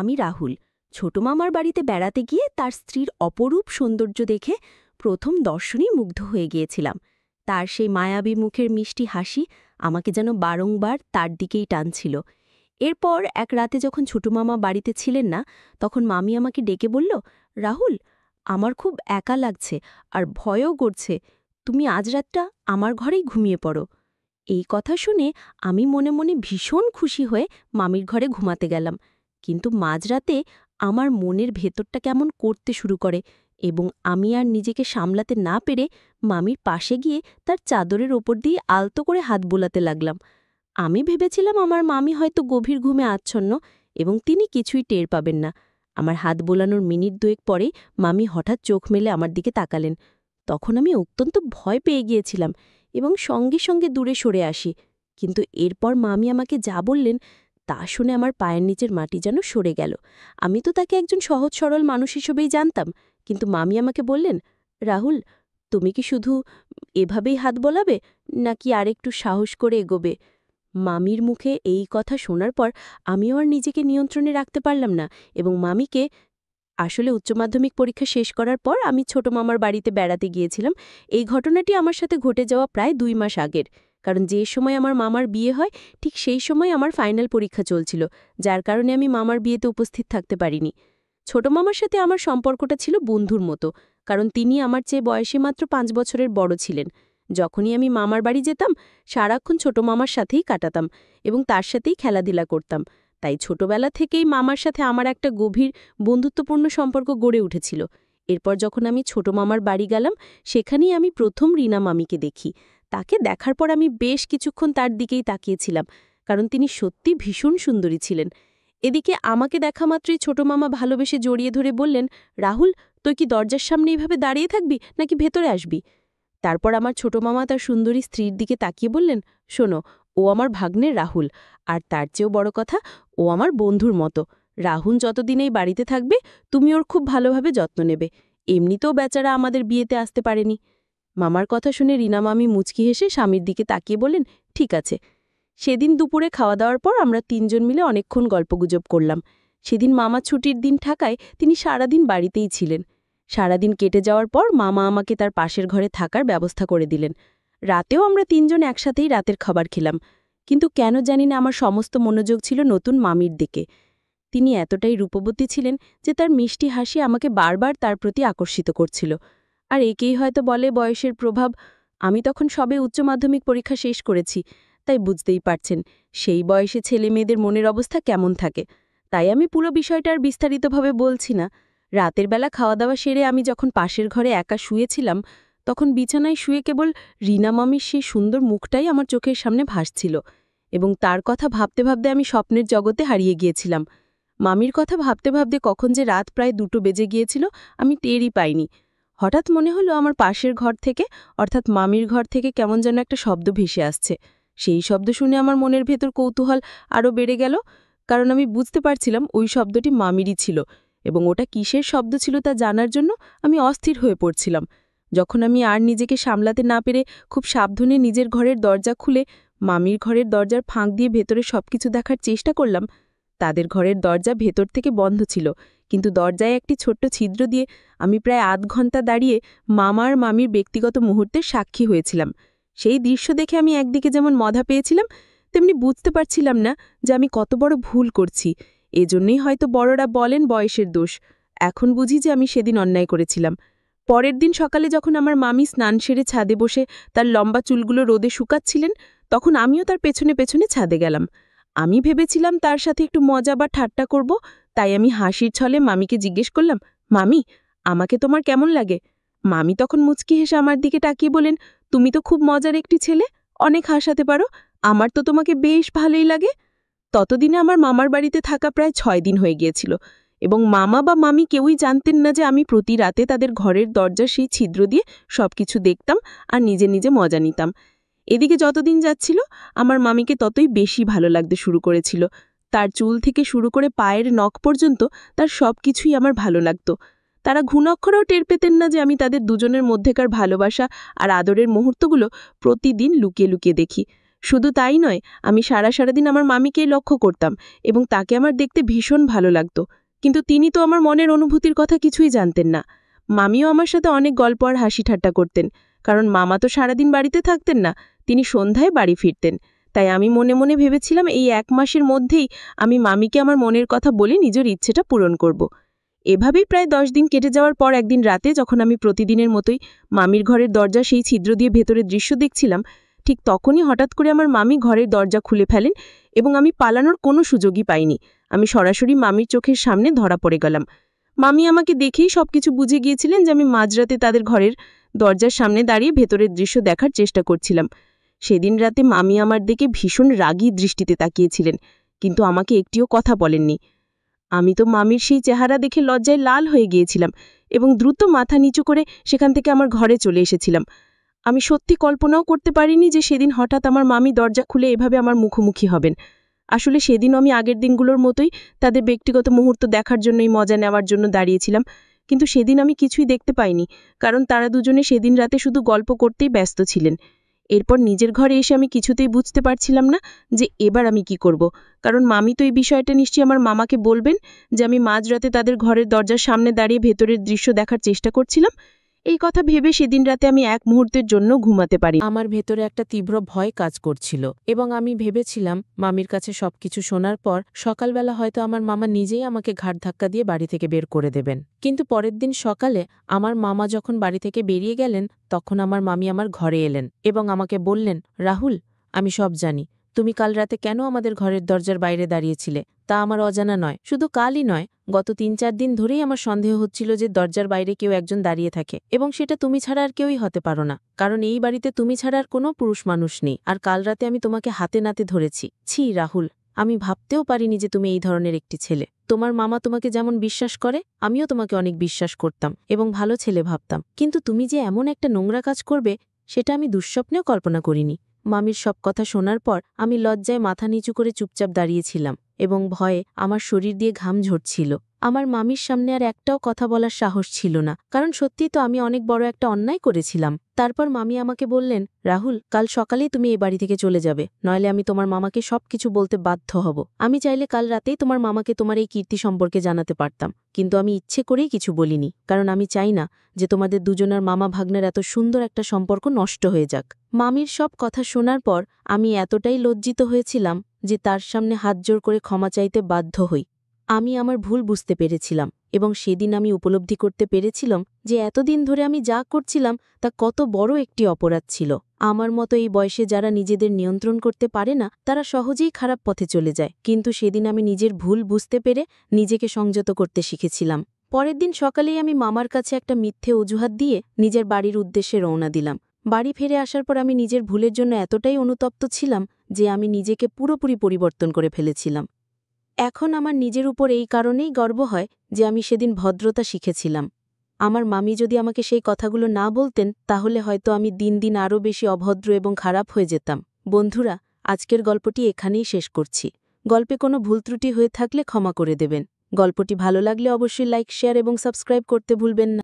আমি রাহুল। ছোট মামার বাড়িতে বেড়াতে গিয়ে তার স্ত্রীর অপরূপ সৌন্দর্য দেখে প্রথম দর্শনেই মুগ্ধ হয়ে গিয়েছিলাম। তার সেই মায়াবী মুখের মিষ্টি হাসি আমাকে যেন বারংবার তার দিকেই টানছিল। এরপর এক রাতে যখন ছোট মামা বাড়িতে ছিলেন না, তখন মামি আমাকে ডেকে বলল, রাহুল, আমার খুব একা লাগছে আর ভয়ও করছে। তুমি আজ রাতটা আমার ঘরেই ঘুমিয়ে পড়ো। এই কথা শুনে আমি মনে মনে ভীষণ খুশি হয়ে মামির ঘরে ঘুমাতে গেলাম। কিন্তু মাঝরাতে আমার মনের ভেতরটা কেমন করতে শুরু করে এবং আমি আর নিজেকে সামলাতে না পেরে মামির পাশে গিয়ে তার চাদরের ওপর দিয়ে আলতো করে হাত বোলাতে লাগলাম। আমি ভেবেছিলাম আমার মামি হয়তো গভীর ঘুমে আচ্ছন্ন এবং তিনি কিছুই টের পাবেন না। আমার হাত বোলানোর মিনিট দুয়েক পরেই মামি হঠাৎ চোখ মেলে আমার দিকে তাকালেন। তখন আমি অত্যন্ত ভয় পেয়ে গিয়েছিলাম এবং সঙ্গে সঙ্গে দূরে সরে আসি। কিন্তু এরপর মামি আমাকে যা বললেন তা শুনে আমার পায়ের নিচের মাটি যেন সরে গেল। আমি তো তাকে একজন সহজ সরল মানুষ হিসেবেই জানতাম, কিন্তু মামি আমাকে বললেন, রাহুল, তুমি কি শুধু এভাবেই হাত বোলাবে নাকি আরেকটু সাহস করে এগোবে? মামির মুখে এই কথা শোনার পর আমিও আর নিজেকে নিয়ন্ত্রণে রাখতে পারলাম না এবং মামিকে আসলে উচ্চ মাধ্যমিক পরীক্ষা শেষ করার পর আমি ছোট মামার বাড়িতে বেড়াতে গিয়েছিলাম। এই ঘটনাটি আমার সাথে ঘটে যাওয়া প্রায় 2 মাস আগের, কারণ যে সময় আমার মামার বিয়ে হয় ঠিক সেই সময় আমার ফাইনাল পরীক্ষা চলছিল, যার কারণে আমি মামার বিয়েতে উপস্থিত থাকতে পারিনি। ছোট মামার সাথে আমার সম্পর্কটা ছিল বন্ধুর মতো, কারণ তিনি আমার চেয়ে বয়সে মাত্র 5 বছরের বড় ছিলেন। যখনই আমি মামার বাড়ি যেতাম সারাক্ষণ ছোট মামার সাথেই কাটাতাম এবং তার সাথেই খেলাধুলা করতাম। তাই ছোটবেলা থেকেই মামার সাথে আমার একটা গভীর বন্ধুত্বপূর্ণ সম্পর্ক গড়ে উঠেছিল। এরপর যখন আমি ছোট মামার বাড়ি গেলাম, সেখানেই আমি প্রথম রিনা মামিকে দেখি। তাকে দেখার পর আমি বেশ কিছুক্ষণ তার দিকেই তাকিয়েছিলাম, কারণ তিনি সত্যি ভীষণ সুন্দরী ছিলেন। এদিকে আমাকে দেখা মাত্রই ছোট মামা ভালোবেসে জড়িয়ে ধরে বললেন, রাহুল, তুই কি দরজার সামনে এইভাবে দাঁড়িয়ে থাকবি নাকি ভেতরে আসবি? তারপর আমার ছোট মামা তার সুন্দরী স্ত্রীর দিকে তাকিয়ে বললেন, শোনো, ও আমার ভাগ্নের রাহুল, আর তার চেয়েও বড় কথা, ও আমার বন্ধুর মতো। রাহুল যতদিন এই বাড়িতে থাকবে তুমি ওর খুব ভালোভাবে যত্ন নেবে। এমনিতেও বেচারা আমাদের বিয়েতে আসতে পারেনি। মামার কথা শুনে রিনা মামি মুচকি হেসে স্বামীর দিকে তাকিয়ে বললেন, ঠিক আছে। সেদিন দুপুরে খাওয়া দাওয়ার পর আমরা 3জন মিলে অনেকক্ষণ গল্পগুজব করলাম। সেদিন মামা ছুটির দিন থাকায় তিনি সারাদিন বাড়িতেই ছিলেন। সারাদিন কেটে যাওয়ার পর মামা আমাকে তার পাশের ঘরে থাকার ব্যবস্থা করে দিলেন। রাতেও আমরা 3জন একসাথেই রাতের খাবার খেলাম। কিন্তু কেন জানি না আমার সমস্ত মনোযোগ ছিল নতুন মামির দিকে। তিনি এতটাই রূপবতী ছিলেন যে তার মিষ্টি হাসি আমাকে বারবার তার প্রতি আকর্ষিত করছিল। আর একেই হয়তো বলে বয়সের প্রভাব। আমি তখন সবে উচ্চ মাধ্যমিক পরীক্ষা শেষ করেছি, তাই বুঝতেই পারছেন সেই বয়সে ছেলে মেয়েদের মনের অবস্থা কেমন থাকে। তাই আমি পুরো বিষয়টা আর বিস্তারিতভাবে বলছি না। রাতের বেলা খাওয়া দাওয়া সেরে আমি যখন পাশের ঘরে একা শুয়েছিলাম, তখন বিছানায় শুয়ে কেবল রিনা মামির সেই সুন্দর মুখটাই আমার চোখের সামনে ভাসছিল এবং তার কথা ভাবতে ভাবতে আমি স্বপ্নের জগতে হারিয়ে গিয়েছিলাম। মামির কথা ভাবতে ভাবতে কখন যে রাত প্রায় 2টো বেজে গিয়েছিল আমি টেরই পাইনি। হঠাৎ মনে হলো আমার পাশের ঘর থেকে, অর্থাৎ মামির ঘর থেকে কেমন যেন একটা শব্দ ভেসে আসছে। সেই শব্দ শুনে আমার মনের ভেতর কৌতূহল আরও বেড়ে গেল, কারণ আমি বুঝতে পারছিলাম ওই শব্দটি মামিরই ছিল এবং ওটা কিসের শব্দ ছিল তা জানার জন্য আমি অস্থির হয়ে পড়ছিলাম। যখন আমি আর নিজেকে সামলাতে না পেরে খুব সাবধানে নিজের ঘরের দরজা খুলে মামির ঘরের দরজার ফাঁক দিয়ে ভেতরে সবকিছু দেখার চেষ্টা করলাম, তাদের ঘরের দরজা ভেতর থেকে বন্ধ ছিল, কিন্তু দরজায় একটি ছোট্ট ছিদ্র দিয়ে আমি প্রায় আধ ঘন্টা দাঁড়িয়ে মামার মামির ব্যক্তিগত মুহূর্তের সাক্ষী হয়েছিলাম। সেই দৃশ্য দেখে আমি একদিকে যেমন মজা পেয়েছিলাম, তেমনি বুঝতে পারছিলাম না যে আমি কত বড় ভুল করছি। এজন্যই হয়তো বড়রা বলেন বয়সের দোষ। এখন বুঝি যে আমি সেদিন অন্যায় করেছিলাম। পরের দিন সকালে যখন আমার মামি স্নান সেরে ছাদে বসে তার লম্বা চুলগুলো রোদে শুকাচ্ছিলেন, তখন আমিও তার পেছনে পেছনে ছাদে গেলাম। আমি ভেবেছিলাম তার সাথে একটু মজা বা ঠাট্টা করব, তাই আমি হাসির ছলে মামিকে জিজ্ঞেস করলাম, মামি, আমাকে তোমার কেমন লাগে? মামি তখন মুচকি হেসে আমার দিকে তাকিয়ে বলেন, তুমি তো খুব মজার একটি ছেলে, অনেক হাসাতে পারো, আমার তো তোমাকে বেশ ভালোই লাগে। ততদিনে আমার মামার বাড়িতে থাকা প্রায় 6 দিন হয়ে গিয়েছিল এবং মামা বা মামি কেউই জানতেন না যে আমি প্রতি রাতে তাদের ঘরের দরজার সেই ছিদ্র দিয়ে সবকিছু দেখতাম আর নিজে নিজে মজা নিতাম। এদিকে যতদিন যাচ্ছিল আমার মামিকে ততই বেশি ভালো লাগতে শুরু করেছিল। তার চুল থেকে শুরু করে পায়ের নখ পর্যন্ত তার সব কিছুই আমার ভালো লাগত। তারা ঘুণাক্ষরেও টের পেতেন না যে আমি তাদের দুজনের মধ্যেকার ভালোবাসা আর আদরের মুহূর্তগুলো প্রতিদিন লুকিয়ে লুকিয়ে দেখি। শুধু তাই নয়, আমি সারাদিন আমার মামিকেই লক্ষ্য করতাম এবং তাকে আমার দেখতে ভীষণ ভালো লাগতো। কিন্তু তিনি তো আমার মনের অনুভূতির কথা কিছুই জানতেন না। মামিও আমার সাথে অনেক গল্প আর হাসি ঠাট্টা করতেন, কারণ মামা তো সারাদিন বাড়িতে থাকতেন না, তিনি সন্ধ্যায় বাড়ি ফিরতেন। তাই আমি মনে মনে ভেবেছিলাম এই 1 মাসের মধ্যেই আমি মামিকে আমার মনের কথা বলে নিজের ইচ্ছেটা পূরণ করব। এভাবেই প্রায় 10 দিন কেটে যাওয়ার পর একদিন রাতে যখন আমি প্রতিদিনের মতোই মামির ঘরের দরজা সেই ছিদ্র দিয়ে ভেতরের দৃশ্য দেখছিলাম, ঠিক তখনই হঠাৎ করে আমার মামি ঘরের দরজা খুলে ফেলেন এবং আমি পালানোর কোনো সুযোগই পাইনি। আমি সরাসরি মামির চোখের সামনে ধরা পড়ে গেলাম। মামি আমাকে দেখেই সবকিছু বুঝে গিয়েছিলেন যে আমি মাঝরাতে তাদের ঘরের দরজার সামনে দাঁড়িয়ে ভেতরের দৃশ্য দেখার চেষ্টা করছিলাম। সেদিন রাতে মামি আমার দিকে ভীষণ রাগী দৃষ্টিতে তাকিয়েছিলেন, কিন্তু আমাকে একটিও কথা বলেননি। আমি তো মামির সেই চেহারা দেখে লজ্জায় লাল হয়ে গিয়েছিলাম এবং দ্রুত মাথা নিচু করে সেখান থেকে আমার ঘরে চলে এসেছিলাম। আমি সত্যি কল্পনাও করতে পারিনি যে সেদিন হঠাৎ আমার মামি দরজা খুলে এভাবে আমার মুখোমুখি হবেন। আসলে সেদিনও আমি আগের দিনগুলোর মতোই তাদের ব্যক্তিগত মুহূর্ত দেখার জন্যই মজা নেওয়ার জন্য দাঁড়িয়েছিলাম, কিন্তু সেদিন আমি কিছুই দেখতে পাইনি, কারণ তারা দুজনে সেদিন রাতে শুধু গল্প করতেই ব্যস্ত ছিলেন। এরপর নিজের ঘরে এসে আমি কিছুতেই বুঝতে পারছিলাম না যে এবার আমি কি করব, কারণ মামি তো এই বিষয়টা নিশ্চয়ই আমার মামাকে বলবেন যে আমি মাঝরাতে তাদের ঘরের দরজার সামনে দাঁড়িয়ে ভেতরের দৃশ্য দেখার চেষ্টা করছিলাম। এই কথা ভেবে সেদিন রাতে আমি এক মুহূর্তের জন্য ঘুমাতে পারি। আমার ভেতরে একটা তীব্র ভয় কাজ করছিল এবং আমি ভেবেছিলাম মামির কাছে সবকিছু শোনার পর সকালবেলা হয়তো আমার মামা নিজেই আমাকে ঘাট ধাক্কা দিয়ে বাড়ি থেকে বের করে দেবেন। কিন্তু পরের দিন সকালে আমার মামা যখন বাড়ি থেকে বেরিয়ে গেলেন, তখন আমার মামি আমার ঘরে এলেন এবং আমাকে বললেন, রাহুল, আমি সব জানি। তুমি কাল রাতে কেন আমাদের ঘরের দরজার বাইরে দাঁড়িয়েছিলে তা আমার অজানা নয়। শুধু কালই নয়, গত 3-4 দিন ধরেই আমার সন্দেহ হচ্ছিল যে দরজার বাইরে কেউ একজন দাঁড়িয়ে থাকে, এবং সেটা তুমি ছাড়া আর কেউই হতে পারো না, কারণ এই বাড়িতে তুমি ছাড়া আর কোনো পুরুষ মানুষ নেই। আর কাল রাতে আমি তোমাকে হাতে নাতে ধরেছি। ছি রাহুল, আমি ভাবতেও পারিনি যে তুমি এই ধরনের একটি ছেলে। তোমার মামা তোমাকে যেমন বিশ্বাস করে, আমিও তোমাকে অনেক বিশ্বাস করতাম এবং ভালো ছেলে ভাবতাম, কিন্তু তুমি যে এমন একটা নোংরা কাজ করবে সেটা আমি দুঃস্বপ্নেও কল্পনা করিনি। মামির সব কথা শোনার পর আমি লজ্জায় মাথা নিচু করে চুপচাপ দাঁড়িয়েছিলাম এবং ভয়ে আমার শরীর দিয়ে ঘাম ঝরছিল। আমার মামির সামনে আর একটাও কথা বলার সাহস ছিল না, কারণ সত্যিই তো আমি অনেক বড় একটা অন্যায় করেছিলাম। তারপর মামি আমাকে বললেন, রাহুল, কাল সকালেই তুমি এই বাড়ি থেকে চলে যাবে, নইলে আমি তোমার মামাকে সবকিছু বলতে বাধ্য হব। আমি চাইলে কাল রাতেই তোমার মামাকে তোমার এই কীর্তি সম্পর্কে জানাতে পারতাম, কিন্তু আমি ইচ্ছে করেই কিছু বলিনি, কারণ আমি চাই না যে তোমাদের দুজনের মামা ভাগ্নের এত সুন্দর একটা সম্পর্ক নষ্ট হয়ে যাক। মামির সব কথা শোনার পর আমি এতটাই লজ্জিত হয়েছিলাম যে তার সামনে হাত জোর করে ক্ষমা চাইতে বাধ্য হই। আমি আমার ভুল বুঝতে পেরেছিলাম এবং সেদিন আমি উপলব্ধি করতে পেরেছিলাম যে এতদিন ধরে আমি যা করছিলাম তা কত বড় একটি অপরাধ ছিল। আমার মতো এই বয়সে যারা নিজেদের নিয়ন্ত্রণ করতে পারে না তারা সহজেই খারাপ পথে চলে যায়, কিন্তু সেদিন আমি নিজের ভুল বুঝতে পেরে নিজেকে সংযত করতে শিখেছিলাম। পরের দিন সকালেই আমি মামার কাছে একটা মিথ্যে অজুহাত দিয়ে নিজের বাড়ির উদ্দেশ্যে রওনা দিলাম। বাড়ি ফিরে আসার পর আমি নিজের ভুলের জন্য এতটাই অনুতপ্ত ছিলাম যে আমি নিজেকে পুরোপুরি পরিবর্তন করে ফেলেছিলাম। এখন আমার নিজের উপর এই কারণেই গর্ব হয় যে আমি সেদিন ভদ্রতা শিখেছিলাম। আমার মামি যদি আমাকে সেই কথাগুলো না বলতেন তাহলে হয়তো আমি দিন দিন আরও বেশি অভদ্র এবং খারাপ হয়ে যেতাম। বন্ধুরা, আজকের গল্পটি এখানেই শেষ করছি। গল্পে কোনো ভুল ত্রুটি হয়ে থাকলে ক্ষমা করে দেবেন। গল্পটি ভালো লাগলে অবশ্যই লাইক, শেয়ার এবং সাবস্ক্রাইব করতে ভুলবেন না।